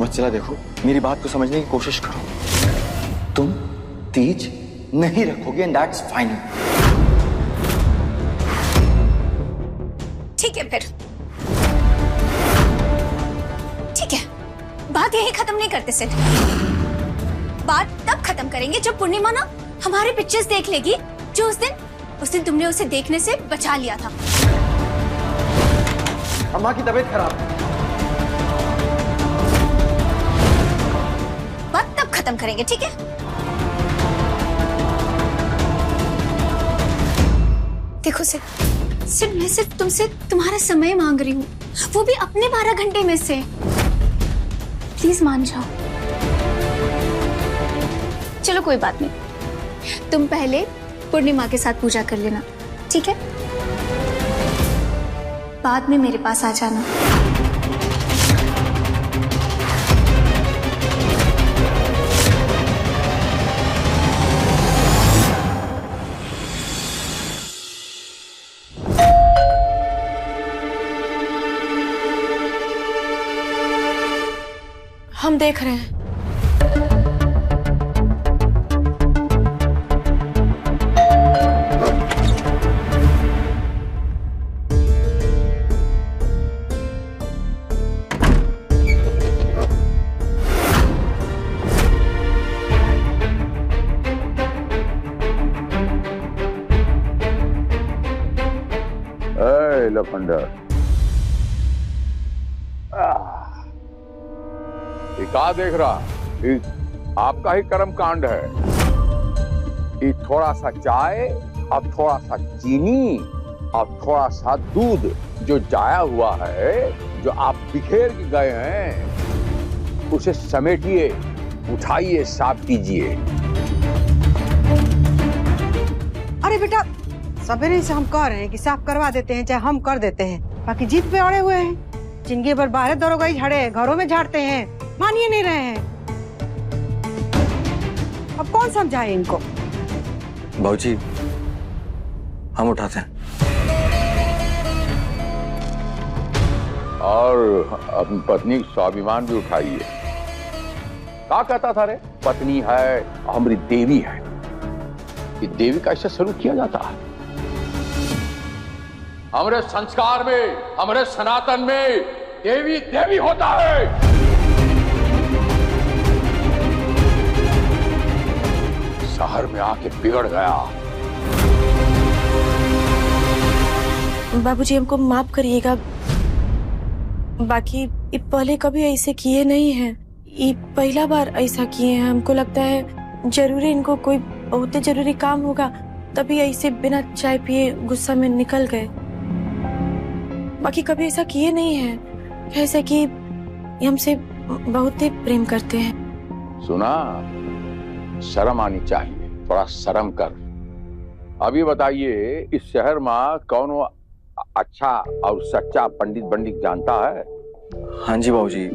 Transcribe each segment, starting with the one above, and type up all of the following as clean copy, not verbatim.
वत्सला देखो, मेरी बात को समझने की कोशिश करो। तुम तीज नहीं रखोगे एंड दैट्स फाइन। ठीक है फिर, ठीक है, बात यही खत्म नहीं करते सिड। बात तब खत्म करेंगे जब पूर्णिमा ना हमारे पिक्चर्स देख लेगी, जो उस दिन तुमने उसे देखने से बचा लिया था। अम्मा की तबीयत खराब है। बात तब खत्म करेंगे, ठीक है? देखो सिड मैं सिर्फ तुमसे तुम्हारा समय मांग रही हूँ, वो भी अपने 12 घंटे में से। प्लीज मान जाओ। चलो कोई बात नहीं, तुम पहले पूर्णिमा के साथ पूजा कर लेना, ठीक है? बाद में मेरे पास आ जाना। हम देख रहे हैं। लखंडर, क्या देख रहा? आपका ही कर्म कांड है। ये थोड़ा सा चाय, अब थोड़ा सा चीनी, अब थोड़ा सा दूध जो जाया हुआ है, जो आप बिखेर के गए हैं, उसे समेटिए, उठाइए, साफ कीजिए। अरे बेटा, सवेरे से हम कह रहे हैं कि साफ करवा देते हैं, चाहे हम कर देते हैं, बाकी जीत पे अड़े हुए हैं। जिंदगी भर बाहर दरोगाई झाड़े, घरों में झाड़ते हैं, मानिए नहीं रहे हैं। अब कौन समझाए इनको? बाबूजी, हम उठाते हैं। और अपनी पत्नी का स्वाभिमान भी उठाइए। क्या कहता था रे? पत्नी है, हमारी देवी है। ये देवी का ऐसा सलूक किया जाता है? हमारे संस्कार में, हमारे सनातन में देवी देवी होता है। शहर में आके बिगड़ गया। बाबूजी हमको माफ करिएगा, बाकी ये पहले कभी ऐसे किए नहीं हैं। ये पहला बार ऐसा किए हैं। हमको लगता है जरूरी इनको कोई बहुत जरूरी काम होगा, तभी ऐसे बिना चाय पिए गुस्सा में निकल गए। बाकी कभी ऐसा किए नहीं हैं, जैसे कि हमसे बहुत ही प्रेम करते हैं। सुना, शर्म आनी चाहिए, थोड़ा शर्म कर। अभी बताइए, इस शहर में कौन अच्छा और सच्चा पंडित बंडित जानता है? हाँ जी बाबूजी,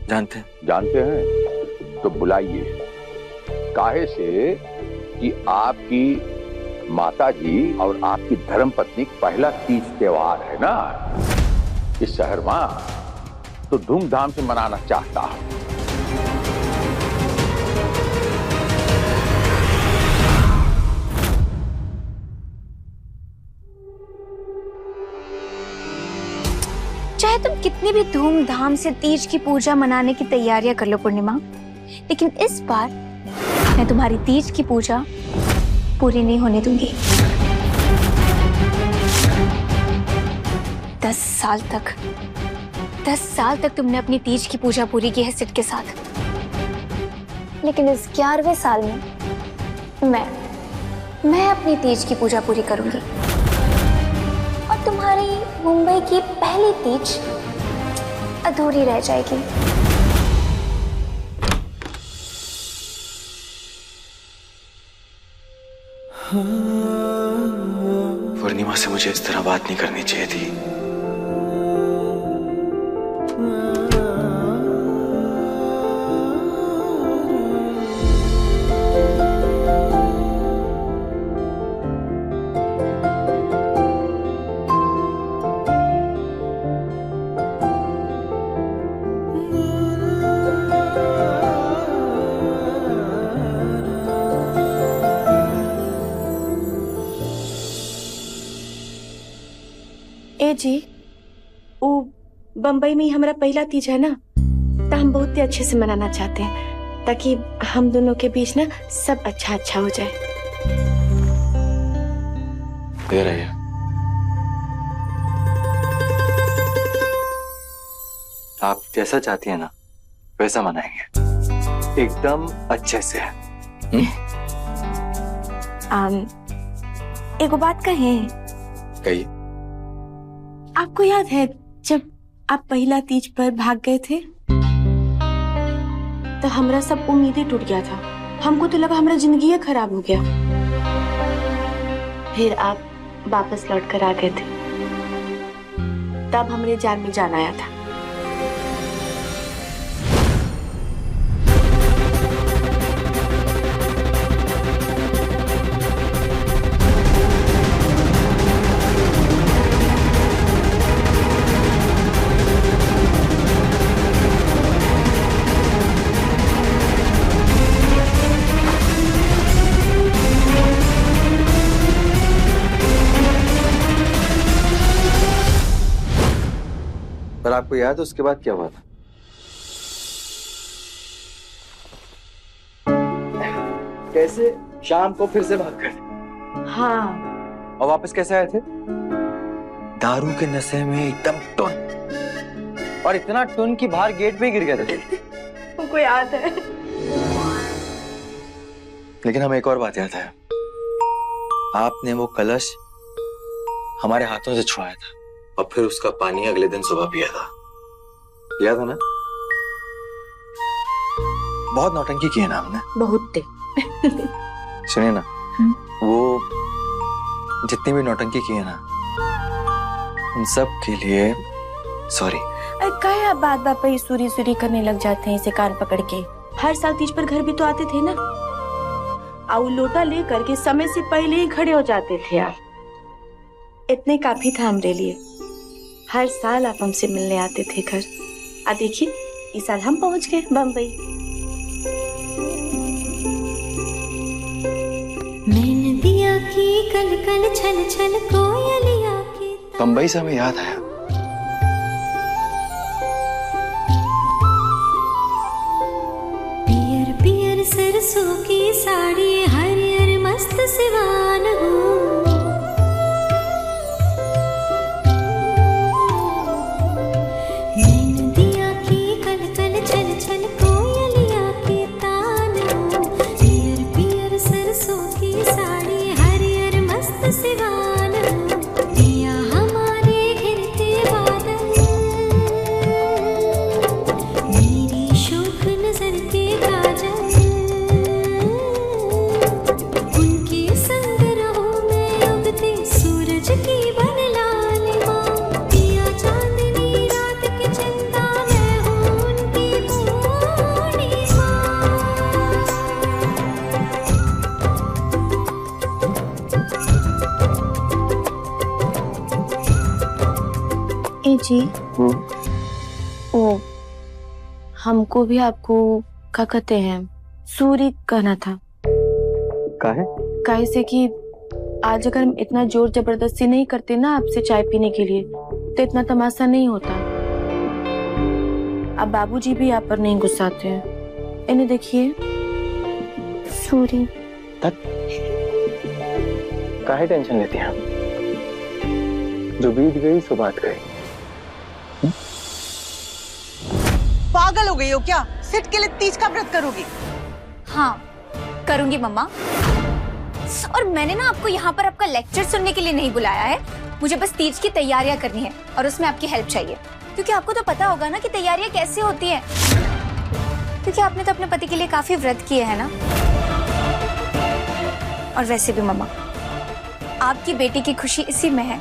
जानते हैं। जानते हैं तो बुलाइए। काहे से कि आपकी माता जी और आपकी धर्मपत्नी पहला तीज त्योहार है ना इस शहर में, तो धूमधाम से मनाना चाहता हूं। चाहे तुम कितनी भी धूमधाम से तीज की पूजा मनाने की तैयारियां कर लो पूर्णिमा, लेकिन इस बार मैं तुम्हारी तीज की पूजा पूरी नहीं होने दूंगी। 10 साल तक तुमने अपनी तीज की पूजा पूरी की है सिड के साथ, लेकिन इस 11वें साल में मैं अपनी तीज की पूजा पूरी करूंगी और तुम्हारी मुंबई की पहली तीज अधूरी रह जाएगी। पूर्णिमा से मुझे इस तरह बात नहीं करनी चाहिए थी। जी, वो बम्बई में ही हमारा पहला तीज है ना, तो हम बहुत ही अच्छे से मनाना चाहते हैं ताकि हम दोनों के बीच ना सब अच्छा अच्छा हो जाए। दे रही है। आप जैसा चाहती हैं ना वैसा मनाएंगे, एकदम अच्छे से। एगो बात कहें, कहिए। आपको याद है जब आप पहला तीज पर भाग गए थे तो हमारा सब उम्मीदें टूट गया था। हमको तो लगा हमारा जिंदगी खराब हो गया। फिर आप वापस लौट कर आ गए थे, तब हमारे जान में जान आया था। पर आपको याद है उसके बाद क्या हुआ था? कैसे शाम को फिर से भाग गए? हाँ। और वापस कैसे आए थे? दारू के नशे में एकदम टुन, और इतना टुन कि बाहर गेट पे ही गिर गए थे। हमको याद है। लेकिन हमें एक और बात याद है, आपने वो कलश हमारे हाथों से छुड़ाया था और फिर उसका पानी अगले दिन सुबह पिया था। याद है ना? बहुत नौटंकी की है ना हमने। बहुत। सुनिए ना, वो जितनी भी नौटंकी की है ना, उन सब के लिए सॉरी। क्या आप बात बात पर सूरी सूरी करने लग जाते हैं इसे कान पकड़ के? हर साल तीज पर घर भी तो आते थे ना, और लोटा लेकर के समय से पहले ही खड़े हो जाते थे आप। इतने काफी था हमारे लिए। हर साल आप हमसे मिलने आते थे घर। आ देखिए, इस साल हम पहुंच गए बम्बई। मैंने दिया की कल कल छल छल कोयलिया की। बम्बई से हमें याद आया, पियर पियर सरसों की साड़ी हरियर मस्त सिवान हो। जी, ओ हमको भी आपको क्या कहते हैं सूरी कहना था। काहे? काहे से कि आज अगर हम इतना जोर जबरदस्ती नहीं करते ना आपसे चाय पीने के लिए तो इतना तमाशा नहीं होता। अब बाबूजी भी आप पर नहीं गुस्साते हैं। इन्हें देखिए, सूरी। काहे टेंशन लेती हैं? जो बीत गई सो बात गई। पागल हो गई हो क्या? सिट के लिए तीज का व्रत करोगी? हाँ करूंगी मम्मा। और मैंने ना आपको यहाँ पर आपका लेक्चर सुनने के लिए नहीं बुलाया है। मुझे बस तीज की तैयारियां करनी है और उसमें आपकी हेल्प चाहिए, क्योंकि आपको तो पता होगा ना कि तैयारियां कैसे होती हैं। क्योंकि आपने तो अपने पति के लिए काफी व्रत किए हैं ना। और वैसे भी मम्मा, आपकी बेटी की खुशी इसी में है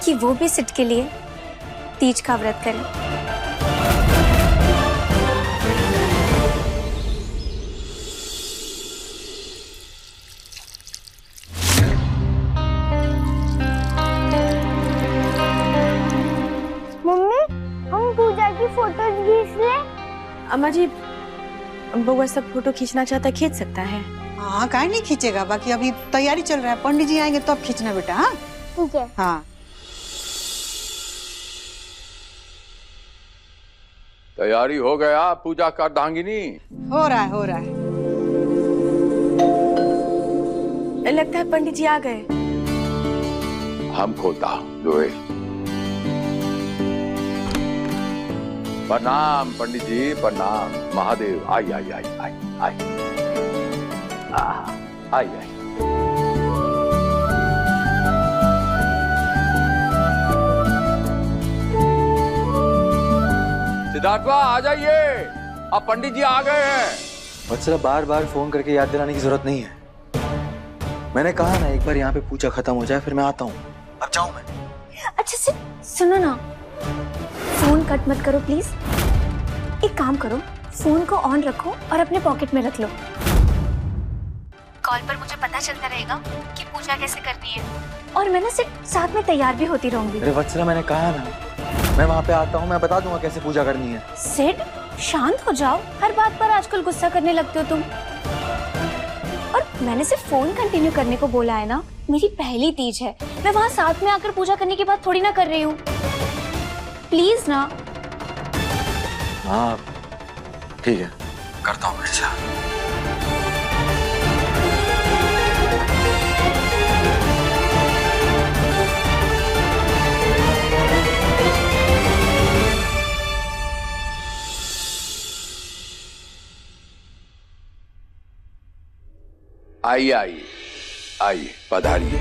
कि वो भी सिट के लिए तीज का व्रत करे। फोटोज खींच ले। अम्मा जी, बउआ सब फोटो खींचना चाहता है, खींच सकता है। हाँ, काहे नहीं खींचेगा? बाकी अभी तैयारी चल रहा है, पंडित जी आएंगे तो अब खींचना बेटा। हाँ ठीक है। हाँ। तैयारी हो गया पूजा का अर्धांगिनी? हो रहा है, हो रहा है। लगता है पंडित जी आ गए। हम खोलता हूं लोए। प्रणाम पंडित जी, प्रणाम। महादेव आई आई आई आई आई आई आई। सिद्धार्थ आ जाइए, अब पंडित जी आ गए हैं। वत्सला बार बार फोन करके याद दिलाने की जरूरत नहीं है। मैंने कहा ना एक बार यहाँ पे पूजा खत्म हो जाए फिर मैं आता हूँ। अब जाऊँ मैं? अच्छा से सुनो ना, फोन कट मत करो प्लीज। एक काम करो, फोन को ऑन रखो और अपने पॉकेट में रख लो। कॉल पर मुझे पता चलता रहेगा कि पूजा कैसे करनी है, और मैं ना सिर्फ साथ में तैयार भी होती रहूंगी। अरे वत्सला मैंने कहा ना मैं वहाँ पे आता हूँ, मैं बता दूंगा कैसे पूजा करनी है। सिड, शांत हो जाओ, हर बात पर आजकल गुस्सा करने लगते हो तुम। और मैंने सिर्फ फोन कंटिन्यू करने को बोला है ना, मेरी पहली तीज है, मैं वहाँ साथ में आकर पूजा करने की बात थोड़ी ना कर रही हूँ। प्लीज ना। हाँ ठीक है, करता हूँ ऐसा। आइए आइए आइए, पधारिए।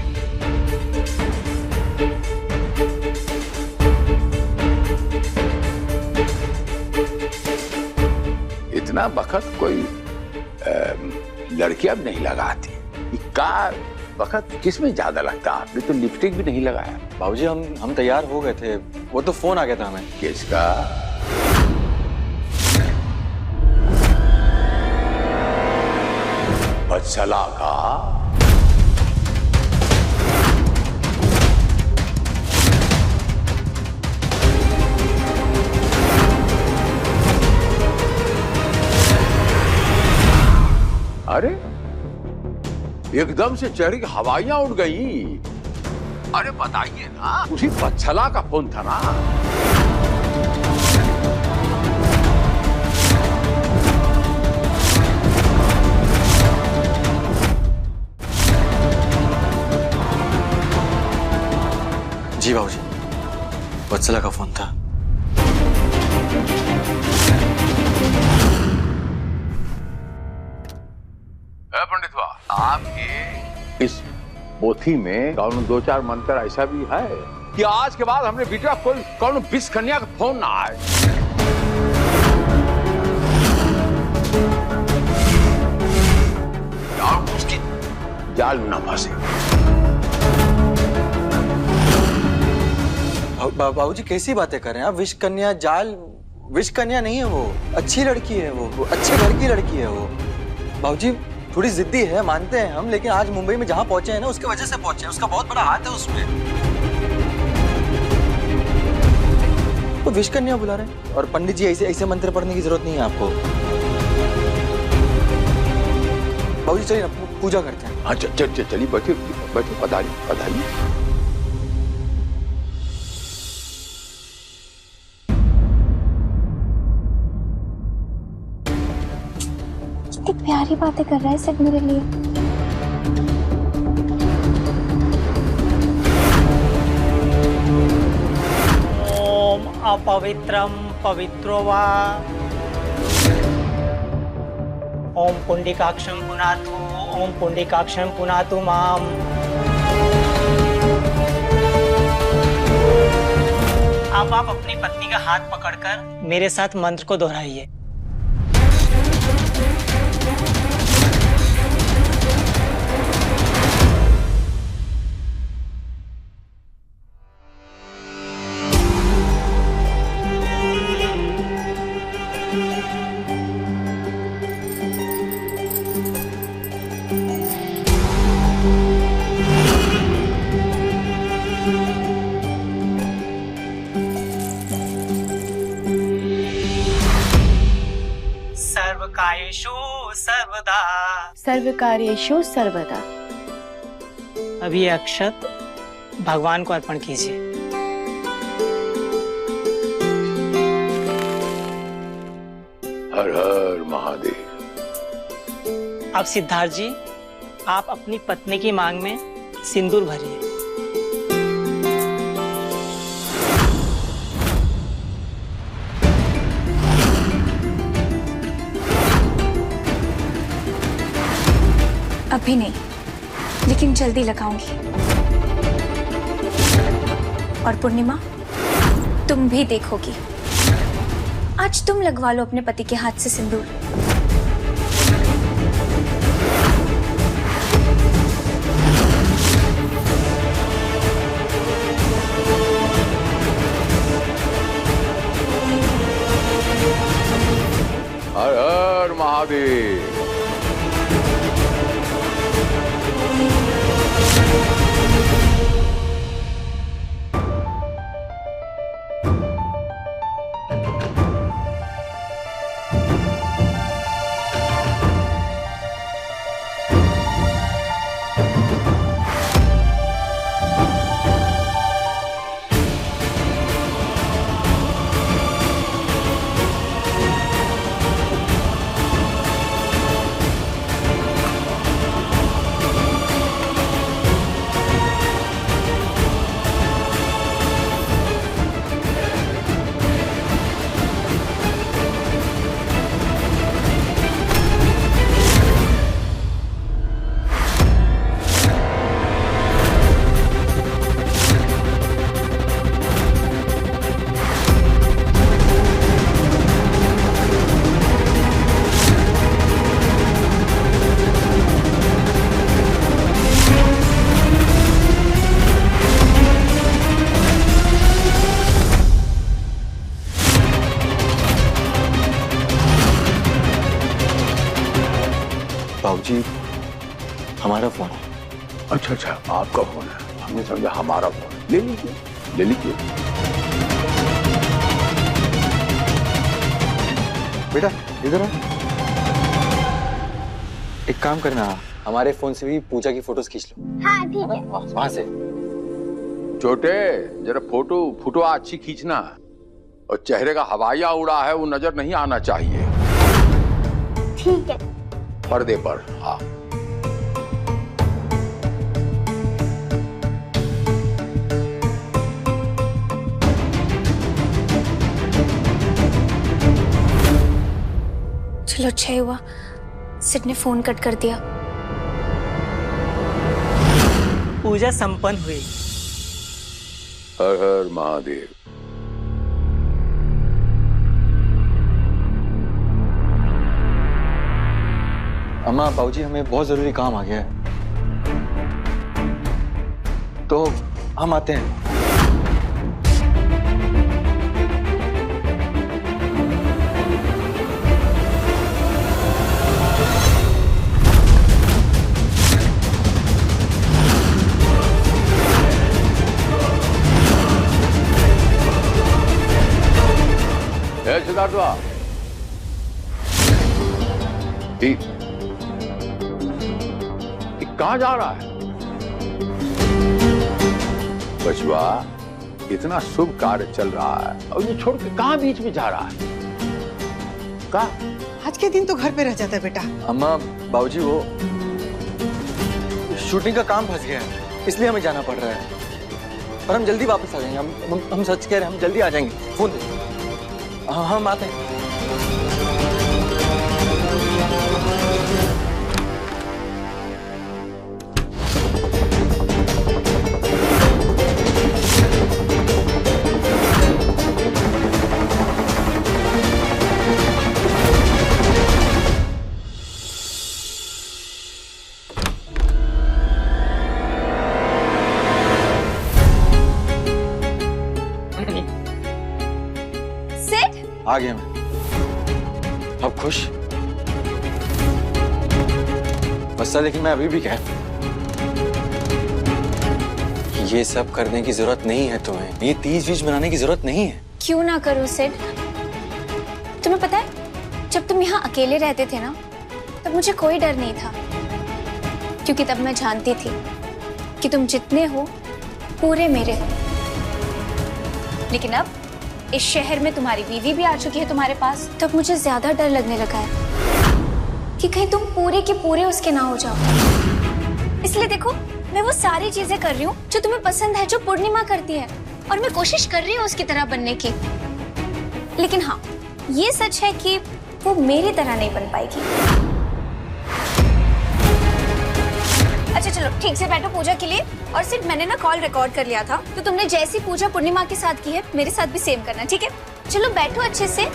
इतना वक्त कोई लड़की अब नहीं लगाती। का वक्त किसमें ज्यादा लगता? आपने तो लिपस्टिक भी नहीं लगाया। बाबूजी हम तैयार हो गए थे, वो तो फोन आ गया था हमें। किसका? वत्सला का? अरे एकदम से चेहरे की हवाइयां उड़ गई। अरे बताइए ना, उसी वत्सला का फोन था ना? जी बाबूजी, वत्सला का फोन था। पंडित आपके इस पोथी में कौन दो चार मंत्र ऐसा भी है कि आज के बाद हमने बेटा कोई कौन विष कन्या का फोन ना आए। उसकी जाल में ना फंसे। बाबूजी कैसी बातें कर रहे हैं आप? विष कन्या जाल? विष कन्या नहीं है वो, अच्छी लड़की है वो अच्छे घर की लड़की है वो। बाबूजी थोड़ी जिद्दी है मानते हैं हम, लेकिन आज मुंबई में जहां पहुंचे हैं ना उसकी वजह से पहुंचे हैं, उसका बहुत बड़ा हाथ है उसमें। वो विष कन्या बुला रहे हैं और पंडित जी ऐसे मंत्र पढ़ने की जरूरत नहीं है आपको। बाबूजी चलिए ना पूजा करते हैं। हाँ चलिए बैठिए बैठिए, पधारिए पधारिए। कितनी प्यारी बातें कर रहा है सिर्फ मेरे लिए। ओम अपवित्रम पवित्रो वा। ओम पुंडिकाक्षं पुनातु, ओम पुंडिकाक्षं पुनातु माम। अब आप अपनी पत्नी का हाथ पकड़कर मेरे साथ मंत्र को दोहराइए। सर्वकायेषु सर्वदा, सर्वकार्येषु सर्वदा। अभी ये अक्षत भगवान को अर्पण कीजिए। महादेव। अब सिद्धार्थ जी, आप अपनी पत्नी की मांग में सिंदूर भरिए। अभी नहीं, लेकिन जल्दी लगाऊंगी। और पूर्णिमा, तुम भी देखोगी। आज तुम लगवा लो अपने पति के हाथ से सिंदूर। हर हर महादेव। बाबूजी, हमारा फोन है। अच्छा अच्छा, आपका फोन है, हमने समझा हमारा फोन है। ले लीजिए, ले लीजिए। बेटा इधर आ। एक काम करना, हमारे फोन से भी पूजा की फोटोज खींच लो। हाँ ठीक है। वहां से। छोटे, जरा फोटो अच्छी खींचना, और चेहरे का हवाइया उड़ा है वो नजर नहीं आना चाहिए। ठीक है। पर्दे पर। हाँ, चलो, अच्छा हुआ सिड ने फोन कट कर दिया। पूजा संपन्न हुई। हर हर महादेव। अम्मा, बाबूजी, हमें बहुत जरूरी काम आ गया है, तो हम आते हैं। सिद्धार्थ, ठीक, कहाँ जा रहा है बचवा? इतना शुभ कार्य चल रहा है और ये छोड़ के कहाँ बीच में जा रहा है? कहाँ? आज के दिन तो घर पे रह जाता है बेटा। अम्मा, बाबूजी, वो शूटिंग का काम फंस गया है, इसलिए हमें जाना पड़ रहा है। पर हम जल्दी वापस आ जाएंगे। हम सच कह रहे हैं, हम जल्दी आ जाएंगे। फोन दे। हाँ, हम आते हैं। आ गया मैं। अब खुश? बस, लेकिन मैं अभी भी कह, ये सब करने की जरूरत नहीं है तुम्हें। ये तीज वीज मनाने की जरूरत नहीं है। क्यों ना करूं सिड? तुम्हें पता है, जब तुम यहाँ अकेले रहते थे ना, तब मुझे कोई डर नहीं था, क्योंकि तब मैं जानती थी कि तुम जितने हो पूरे मेरे हो। लेकिन अब इस शहर में तुम्हारी बीवी भी आ चुकी है तुम्हारे पास, तब मुझे ज्यादा डर लगने लगा है कि कहीं तुम पूरे के पूरे उसके ना हो जाओ। इसलिए देखो, मैं वो सारी चीजें कर रही हूँ जो तुम्हें पसंद है, जो पूर्णिमा करती है, और मैं कोशिश कर रही हूँ उसकी तरह बनने की। लेकिन हाँ, ये सच है कि वो मेरी तरह नहीं बन पाएगी। अच्छा चलो ठीक से बैठो पूजा के लिए। और सिर्फ मैंने ना कॉल रिकॉर्ड कर लिया था, तो तुमने जैसी पूजा पूर्णिमा के साथ की है मेरे साथ भी सेम करना, ठीक है? चलो बैठो अच्छे से।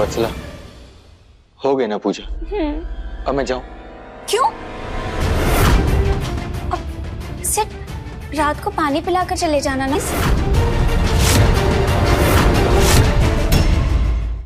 वत्सला, हो गई ना पूजा? अब मैं जाऊं? क्यों? अब सिर्फ रात को पानी पिलाकर चले जाना ना।